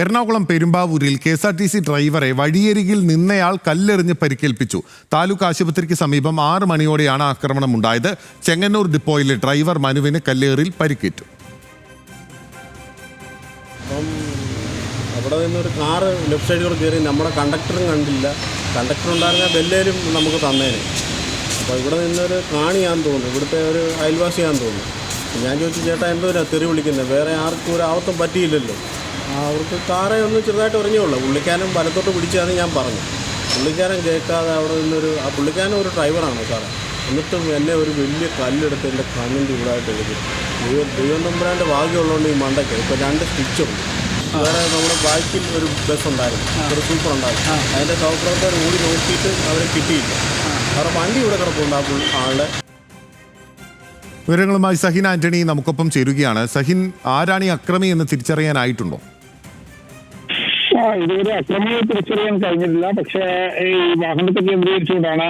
എറണാകുളം പെരുമ്പാവൂരിൽ KSRTC ഡ്രൈവറെ വഴിയരികിൽ നിന്നയാൾ കല്ലെറിഞ്ഞ് പരിക്കേൽപ്പിച്ചു. താലൂക്ക് ആശുപത്രിക്ക് സമീപം 6 മണിയോടെയാണ് ആക്രമണം ഉണ്ടായത്. ചെങ്ങന്നൂർ ഡിപ്പോയിലെ ഡ്രൈവർ മനുവിന് കല്ലേറിൽ പരിക്കേറ്റു. അവിടെ നിന്നൊരു കാറ് ലെഫ്റ്റ് സൈഡിൽ കയറി. നമ്മുടെ കണ്ടക്ടറും കണ്ടില്ല. കണ്ടക്ടർ ഉണ്ടായിരുന്ന ബെല്ലേലും നമുക്ക് തന്നേനെ. അപ്പോൾ ഇവിടെ നിന്നൊരു കാണിയാന്ന് തോന്നുന്നു, ഇവിടുത്തെ ഒരു അയൽവാസിയാന്ന് തോന്നുന്നു. ഞാൻ ചോദിച്ചു, ചേട്ടാ എന്തോരാ തെറി വിളിക്കുന്നത്? വേറെ ആർക്കും ഒരു ആവത്തും പറ്റിയില്ലല്ലോ. അവർക്ക് കാറേ ഒന്ന് ചെറുതായിട്ട് ഉറങ്ങിയുള്ളൂ. പുള്ളിക്കാരൻ വലത്തോട്ട് പിടിച്ചാന്ന് ഞാൻ പറഞ്ഞു. പുള്ളിക്കാരൻ കേൾക്കാതെ അവിടെ നിന്നൊരു പുള്ളിക്കാരൻ ഒരു ഡ്രൈവറാണ് സാറേ. എന്നിട്ടും എന്നെ ഒരു വലിയ കല്ലെടുത്ത് എൻ്റെ കണ്ണിൻ്റെ ഇവിടായിട്ട് എടുക്കും. ദൈവം തമ്പുരാൻ്റെ ഭാഗ്യമുള്ളതുകൊണ്ട് ഈ മണ്ടയ്ക്ക് ഇപ്പോൾ 2 സ്റ്റിച്ചുണ്ട്. വേറെ നമ്മുടെ ബാക്കിൽ ഒരു ബസ് ഉണ്ടായിരുന്നു, ഒരു സൂപ്പർ ഉണ്ടായിരുന്നു. അതിൻ്റെ സഹപ്രവർത്തകർ ഓടി നോക്കിയിട്ട് അവരെ കിട്ടിയില്ല. അവരുടെ വണ്ടി ഇവിടെ കിടപ്പുണ്ട് ആളുടെ. വിവരങ്ങളുമായി സഹിൻ ആന്റണി നമുക്കൊപ്പം ചേരുകയാണ്. സഹിൻ, ആരാണ് ഈ അക്രമി എന്ന് തിരിച്ചറിയാനായിട്ടുണ്ടോ? ഇതുവരെ അക്രമിയെ തിരിച്ചറിയാൻ കഴിഞ്ഞിട്ടില്ല. പക്ഷേ ഈ വാഹനത്തെ കേന്ദ്രീകരിച്ചുകൊണ്ടാണ്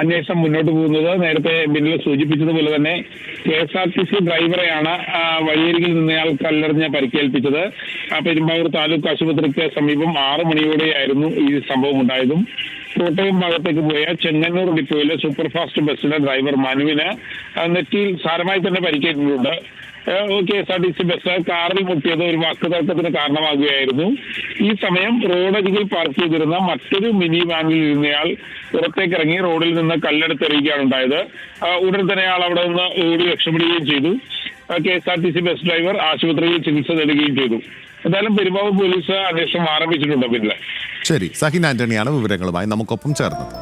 അന്വേഷണം മുന്നോട്ട് പോകുന്നത്. നേരത്തെ ബില്ലിൽ സൂചിപ്പിച്ചതുപോലെ തന്നെ KSRTC ഡ്രൈവറെയാണ് വഴിയരികിൽ നിന്നയാൾ കല്ലെറിഞ്ഞ് പരിക്കേൽപ്പിച്ചത്. പെരുമ്പാവൂർ താലൂക്ക് ആശുപത്രിക്ക് സമീപം 6 മണിയോടെയായിരുന്നു ഈ സംഭവം ഉണ്ടായതും. കോട്ടയം ഭാഗത്തേക്ക് പോയ ചെങ്ങന്നൂർ ഡിപ്പോയിലെ സൂപ്പർ ഫാസ്റ്റ് ബസ്സിലെ ഡ്രൈവർ മനുവിന് നെറ്റിയിൽ സാരമായി തന്നെ പരിക്കേറ്റിട്ടുണ്ട്. KSRTC ബസ് കാറിൽ മുട്ടിയത് ഒരു വാക്കുതർക്കത്തിന് കാരണമാകുകയായിരുന്നു. ഈ സമയം റോഡരികിൽ പാർക്ക് ചെയ്തിരുന്ന മറ്റൊരു മിനി വാനിൽ ഇരുന്നയാൾ പുറത്തേക്കിറങ്ങി റോഡിൽ നിന്ന് കല്ലെടുത്തെറിയുകയാണ് ഉണ്ടായത്. ഉടൻ തന്നെ ആൾ അവിടെ നിന്ന് ഓടി രക്ഷപ്പെടുകയും ചെയ്തു. KSRTC ബസ് ഡ്രൈവർ ആശുപത്രിയിൽ ചികിത്സ തേടുകയും ചെയ്തു. എന്തായാലും പെരുമ്പാവൂർ പോലീസ് അന്വേഷണം ആരംഭിച്ചിട്ടുണ്ട്. പിന്നെ ശരി, സഹിൻ ആന്റണിയാണ് വിവരങ്ങളുമായി നമുക്കൊപ്പം ചേർന്നത്.